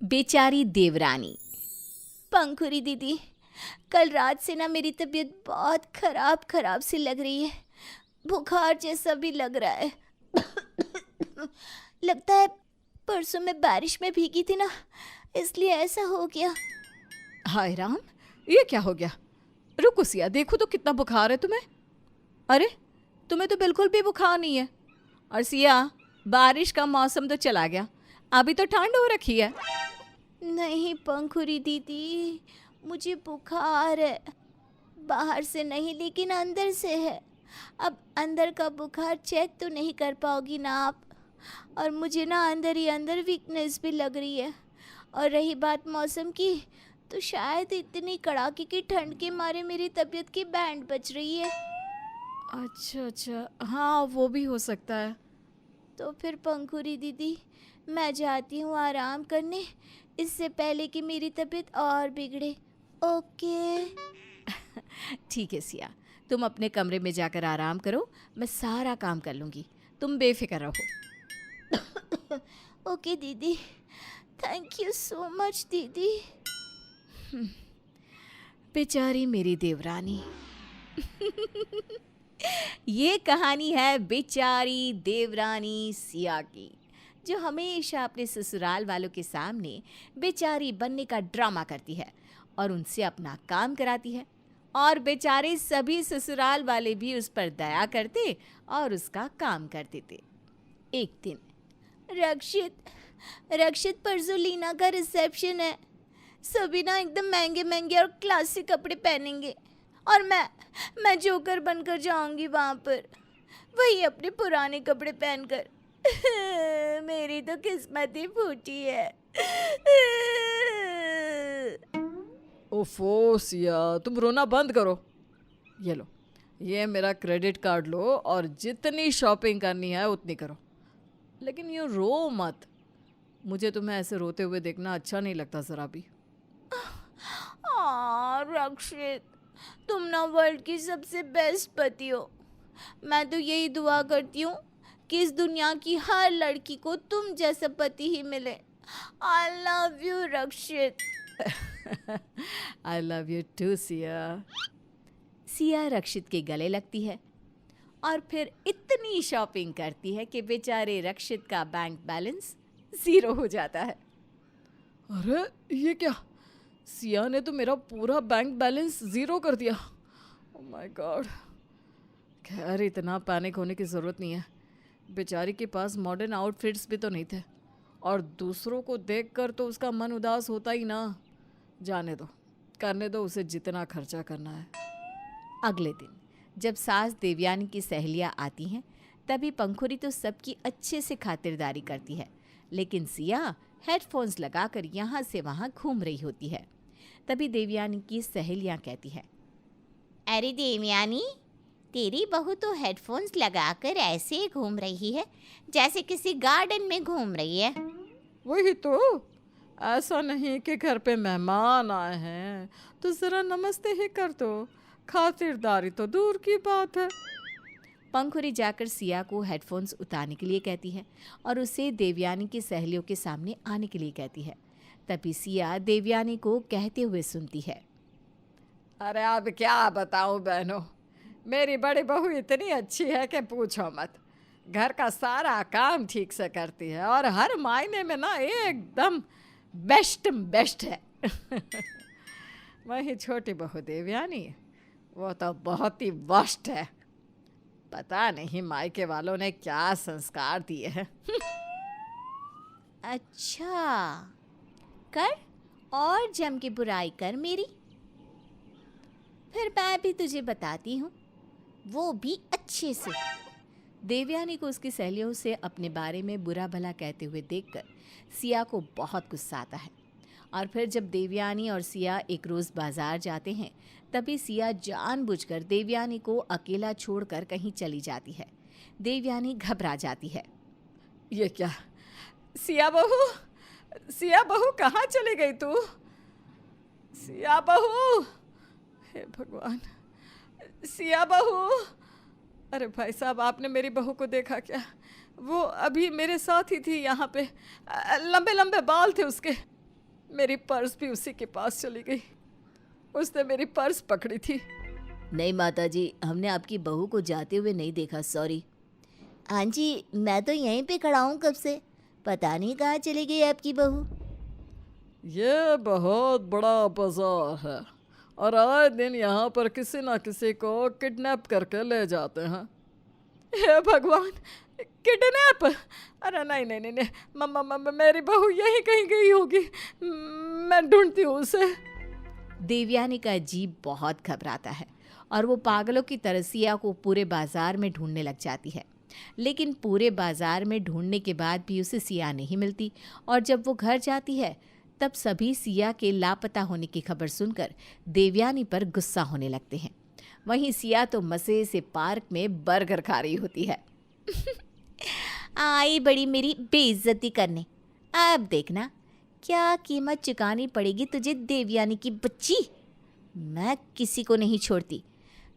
बेचारी देवरानी। पंखुरी दीदी, कल रात से ना मेरी तबीयत बहुत खराब सी लग रही है। बुखार जैसा भी लग रहा है। लगता है परसों मैं बारिश में भीगी थी ना, इसलिए ऐसा हो गया। हाय राम, ये क्या हो गया? रुको सिया, देखो तो कितना बुखार है तुम्हें। अरे तुम्हें तो बिल्कुल भी बुखार नहीं है। और सिया, बारिश का मौसम तो चला गया, अभी तो ठंड हो रखी है। नहीं पंखुरी दीदी, मुझे बुखार है। बाहर से नहीं लेकिन अंदर से है। अब अंदर का बुखार चेक तो नहीं कर पाओगी ना आप। और मुझे ना अंदर ही अंदर वीकनेस भी लग रही है। और रही बात मौसम की, तो शायद इतनी कड़ाके की ठंड के मारे मेरी तबीयत की बैंड बज रही है। अच्छा, हाँ वो भी हो सकता है। तो फिर पंखुरी दीदी, मैं जाती हूँ आराम करने, इससे पहले कि मेरी तबीयत और बिगड़े। ओके। ठीक है सिया, तुम अपने कमरे में जाकर आराम करो, मैं सारा काम कर लूँगी, तुम बेफिक्र रहो। ओके दीदी, थैंक यू सो मच दीदी। बेचारी मेरी देवरानी। ये कहानी है बेचारी देवरानी सिया की, जो हमेशा अपने ससुराल वालों के सामने बेचारी बनने का ड्रामा करती है और उनसे अपना काम कराती है। और बेचारे सभी ससुराल वाले भी उस पर दया करते और उसका काम करते थे। एक दिन, रक्षित परसों लीना का रिसेप्शन है। सभी ना एकदम महंगे महंगे और क्लासिक कपड़े पहनेंगे और मैं जोकर बनकर जाऊंगी वहाँ पर, वही अपने पुराने कपड़े पहनकर। मेरी तो किस्मत ही फूटी है। ओफो सिया, तुम रोना बंद करो। ये लो, ये मेरा क्रेडिट कार्ड लो और जितनी शॉपिंग करनी है उतनी करो, लेकिन यूँ रो मत। मुझे तुम्हें ऐसे रोते हुए देखना अच्छा नहीं लगता ज़रा भी। रक्षित, तुम ना वर्ल्ड की सबसे बेस्ट पति हो। मैं तो यही दुआ करती हूँ कि इस दुनिया की हर लड़की को तुम जैसा पति ही मिले। I love you Rakshit. I love you too Siya. Siya Rakshit के गले लगती है और फिर इतनी शॉपिंग करती है कि बेचारे रक्षित का बैंक बैलेंस 0 हो जाता है। अरे ये क्या, सिया ने तो मेरा पूरा बैंक बैलेंस 0 कर दिया। Oh my God. खैर, इतना पैनिक होने की ज़रूरत नहीं है। बेचारी के पास मॉडर्न आउटफिट्स भी तो नहीं थे और दूसरों को देखकर तो उसका मन उदास होता ही ना। जाने दो, करने दो उसे जितना खर्चा करना है। अगले दिन जब सास देवयानी की सहेलियाँ आती हैं, तभी पंखुरी तो सबकी अच्छे से खातिरदारी करती है, लेकिन सिया हेडफोन्स लगाकर यहाँ से वहाँ घूम रही होती है। तभी देवयानी की सहेलियाँ कहती है, अरे देवयानी, तेरी बहू तो हेडफोन्स लगाकर ऐसे घूम रही है जैसे किसी गार्डन में घूम रही है। वही तो, ऐसा नहीं कि घर पे मेहमान आए हैं तो ज़रा नमस्ते ही कर दो, खातिरदारी तो दूर की बात है। पंखुरी जाकर सिया को हेडफोन्स उतारने के लिए कहती है और उसे देवयानी की सहेलियों के सामने आने के लिए कहती है। तभी सिया देवयानी को कहते हुए सुनती है, अरे अब क्या बताऊं बहनों, मेरी बड़ी बहू इतनी अच्छी है कि पूछो मत। घर का सारा काम ठीक से करती है और हर मायने में ना एकदम बेस्ट है। वही छोटी बहू देवयानी, वो तो बहुत ही वर्स्ट है। पता नहीं मायके वालों ने क्या संस्कार दिए हैं। अच्छा, कर और जम के बुराई कर मेरी, फिर मैं भी तुझे बताती हूँ, वो भी अच्छे से। देवयानी को उसकी सहेलियों से अपने बारे में बुरा भला कहते हुए देखकर सिया को बहुत गुस्सा आता है। और फिर जब देवयानी और सिया एक रोज़ बाजार जाते हैं, तभी सिया जानबूझकर देवयानी को अकेला छोड़कर कहीं चली जाती है। देवयानी घबरा जाती है। ये क्या, सिया बहू कहाँ चली गई तू? सिया बहू, हे भगवान, सिया बहू। अरे भाई साहब, आपने मेरी बहू को देखा क्या? वो अभी मेरे साथ ही थी यहाँ पे, लंबे लंबे बाल थे उसके। मेरी पर्स भी उसी के पास चली गई। उसने मेरी पर्स पकड़ी थी। नहीं माता जी, हमने आपकी बहू को जाते हुए नहीं देखा, सॉरी। हाँ जी, मैं तो यहीं पे खड़ा हूँ कब से, पता नहीं कहाँ चली गई आपकी बहू। ये बहुत बड़ा बाजार है और आए दिन यहाँ पर किसी ना किसी को किडनैप करके ले जाते हैं। हे भगवान, किडनैप? अरे नहीं नहीं नहीं नहीं, मम्मा मेरी बहू यहीं कहीं गई होगी, मैं ढूंढती हूँ उसे। देवयानी का अजीब बहुत घबराता है और वो पागलों की तरह सिया को पूरे बाजार में ढूंढने लग जाती है। लेकिन पूरे बाजार में ढूंढने के बाद भी उसे सिया नहीं मिलती और जब वो घर जाती है तब सभी सिया के लापता होने की खबर सुनकर देवयानी पर गुस्सा होने लगते हैं। वहीं सिया तो मज़े से पार्क में बर्गर खा रही होती है। आई बड़ी मेरी बेइज्जती करने, अब देखना क्या कीमत चुकानी पड़ेगी तुझे देवयानी की बच्ची। मैं किसी को नहीं छोड़ती,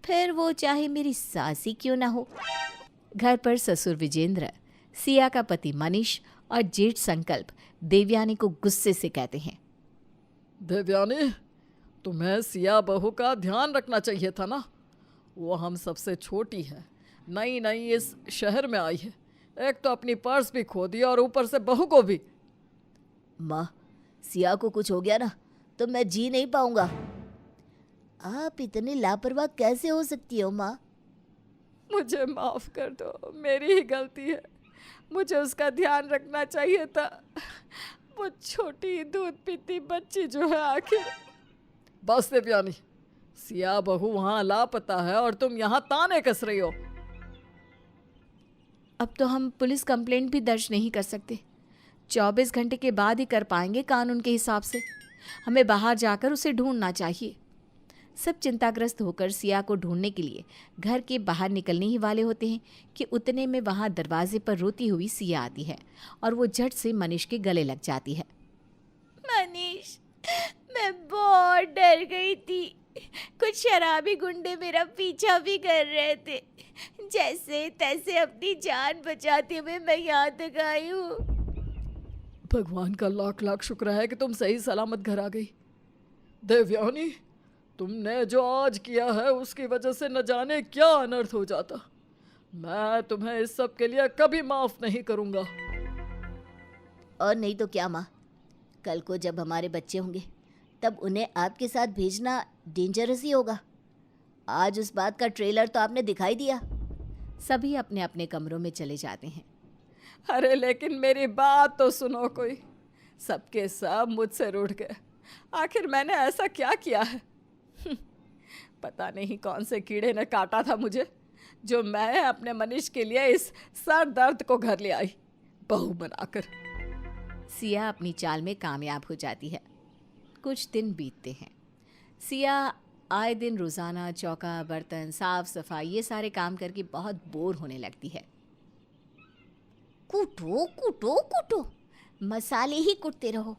फिर वो चाहे मेरी सास ही क्यों ना हो। घर पर ससुर विजेंद्र, सिया का पति मनीष और जेठ संकल्प देवयानी को गुस्से से कहते हैं, देवयानी, तुम्हें सिया बहू का ध्यान रखना चाहिए था ना। वो हम सबसे छोटी है, नई नई इस शहर में आई है, एक तो अपनी पर्स भी खो दिया और ऊपर से बहू को भी। माँ, सिया को कुछ हो गया ना तो मैं जी नहीं पाऊंगा। आप इतनी लापरवाह कैसे हो सकती हो माँ? मुझे माफ़ कर दो, मेरी ही गलती है, मुझे उसका ध्यान रखना चाहिए था। वो छोटी दूध पीती बच्ची जो है आखिर। बस देवयानी, सिया बहू वहाँ लापता है और तुम यहाँ ताने कस रही हो। अब तो हम पुलिस कंप्लेंट भी दर्ज नहीं कर सकते, 24 घंटे के बाद ही कर पाएंगे कानून के हिसाब से। हमें बाहर जाकर उसे ढूंढना चाहिए। सब चिंताग्रस्त होकर सिया को ढूंढने के लिए घर के बाहर निकलने ही वाले होते हैं कि उतने में वहाँ दरवाजे पर रोती हुई सिया आती है और वो झट से मनीष के गले लग जाती है। मनीष, मैं बहुत डर गई थी, कुछ शराबी गुंडे मेरा पीछा भी कर रहे थे, जैसे तैसे अपनी जान बचाते हुए मैं यहाँ तक आई हूँ। भगवान का लाख लाख शुक्र है कि तुम सही सलामत घर आ गई। देवयानी, तुमने जो आज किया है उसकी वजह से न जाने क्या अनर्थ हो जाता। मैं तुम्हें इस सब के लिए कभी माफ नहीं करूंगा। और नहीं तो क्या माँ, कल को जब हमारे बच्चे होंगे तब उन्हें आपके साथ भेजना डेंजरस ही होगा। आज उस बात का ट्रेलर तो आपने दिखाई दिया। सभी अपने अपने कमरों में चले जाते हैं। अरे लेकिन मेरी बात तो सुनो कोई, सबके सब मुझसे रूठ गए। आखिर मैंने ऐसा क्या किया है? पता नहीं कौन से कीड़े ने काटा था मुझे, जो मैं अपने मनीष के लिए इस सर दर्द को घर ले आई बहू बनाकर। सिया अपनी चाल में कामयाब हो जाती है। कुछ दिन बीतते हैं। सिया आए दिन रोज़ाना चौका बर्तन साफ सफाई ये सारे काम करके बहुत बोर होने लगती है। कूटो कूटो कूटो, मसाले ही कूटते रहो,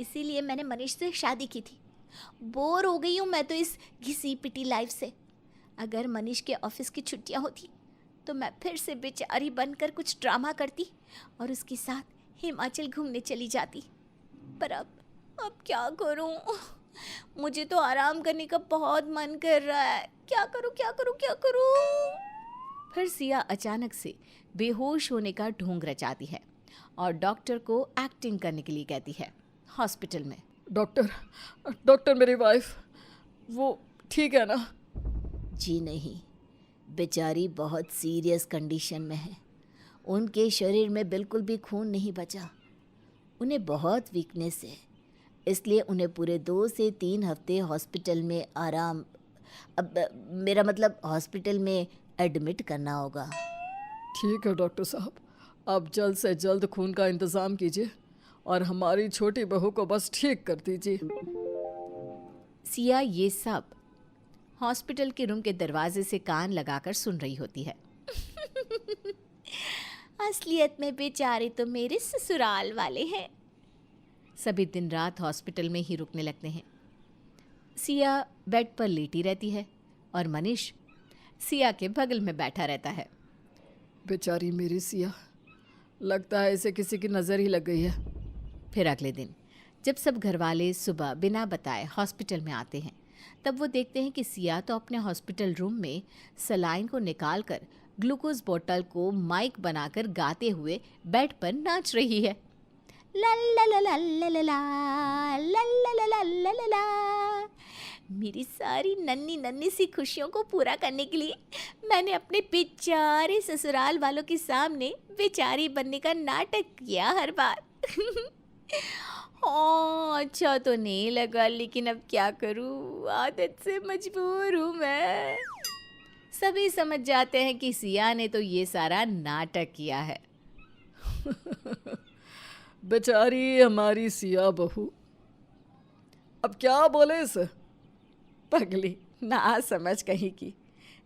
इसीलिए मैंने मनीष से शादी की थी। बोर हो गई हूँ मैं तो इस घिसी पिटी लाइफ से। अगर मनीष के ऑफिस की छुट्टियाँ होती तो मैं फिर से बेचारी बनकर कुछ ड्रामा करती और उसके साथ हिमाचल घूमने चली जाती। पर अब क्या करूँ? मुझे तो आराम करने का बहुत मन कर रहा है। क्या करूँ क्या करूँ क्या करूँ? फिर सिया अचानक से बेहोश होने का ढोंग रचाती है और डॉक्टर को एक्टिंग करने के लिए कहती है हॉस्पिटल में। डॉक्टर मेरी वाइफ वो ठीक है ना? जी नहीं, बेचारी बहुत सीरियस कंडीशन में है। उनके शरीर में बिल्कुल भी खून नहीं बचा। उन्हें बहुत वीकनेस है, इसलिए उन्हें पूरे 2 से 3 हफ्ते हॉस्पिटल में मेरा मतलब हॉस्पिटल में एडमिट करना होगा। ठीक है डॉक्टर साहब, आप जल्द से जल्द खून का इंतज़ाम कीजिए और हमारी छोटी बहू को बस ठीक कर दीजिए। सिया ये सब हॉस्पिटल के रूम के दरवाजे से कान लगाकर सुन रही होती है। असलियत में बेचारे तो मेरे ससुराल वाले हैं। सभी दिन रात हॉस्पिटल में ही रुकने लगते हैं। सिया बेड पर लेटी रहती है और मनीष सिया के बगल में बैठा रहता है। बेचारी मेरी सिया, लगता है इसे किसी की नज़र ही लग गई है। फिर अगले दिन जब सब घरवाले सुबह बिना बताए हॉस्पिटल में आते हैं, तब वो देखते हैं कि सिया तो अपने हॉस्पिटल रूम में सलाइन को निकालकर ग्लूकोज बोतल को माइक बनाकर गाते हुए बेड पर नाच रही है। ला ला ला ला ला ला ला, ला ला ला ला ला ला ला। मेरी सारी नन्ही नन्ही सी खुशियों को पूरा करने के लिए मैंने अपने बेचारे ससुराल वालों के सामने बेचारी बनने का नाटक किया हर बार। हाँ, अच्छा तो नहीं लगा, लेकिन अब क्या करूँ, आदत से मजबूर हूँ मैं। सभी समझ जाते हैं कि सिया ने तो ये सारा नाटक किया है। बेचारी हमारी सिया बहू, अब क्या बोले इसे। पगली ना समझ कहीं की,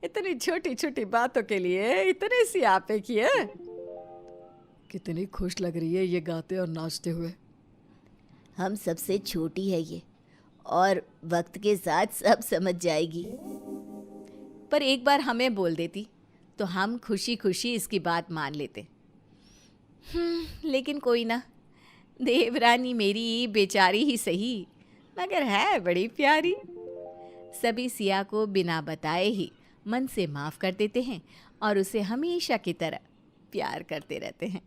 इतनी छोटी छोटी बातों के लिए इतने सियापे किए। कितनी खुश लग रही है ये गाते और नाचते हुए। हम सबसे छोटी है ये, और वक्त के साथ सब समझ जाएगी। पर एक बार हमें बोल देती तो हम खुशी खुशी इसकी बात मान लेते। लेकिन कोई ना, देवरानी मेरी बेचारी ही सही, मगर है बड़ी प्यारी। सभी सिया को बिना बताए ही मन से माफ़ कर देते हैं और उसे हमेशा की तरह प्यार करते रहते हैं।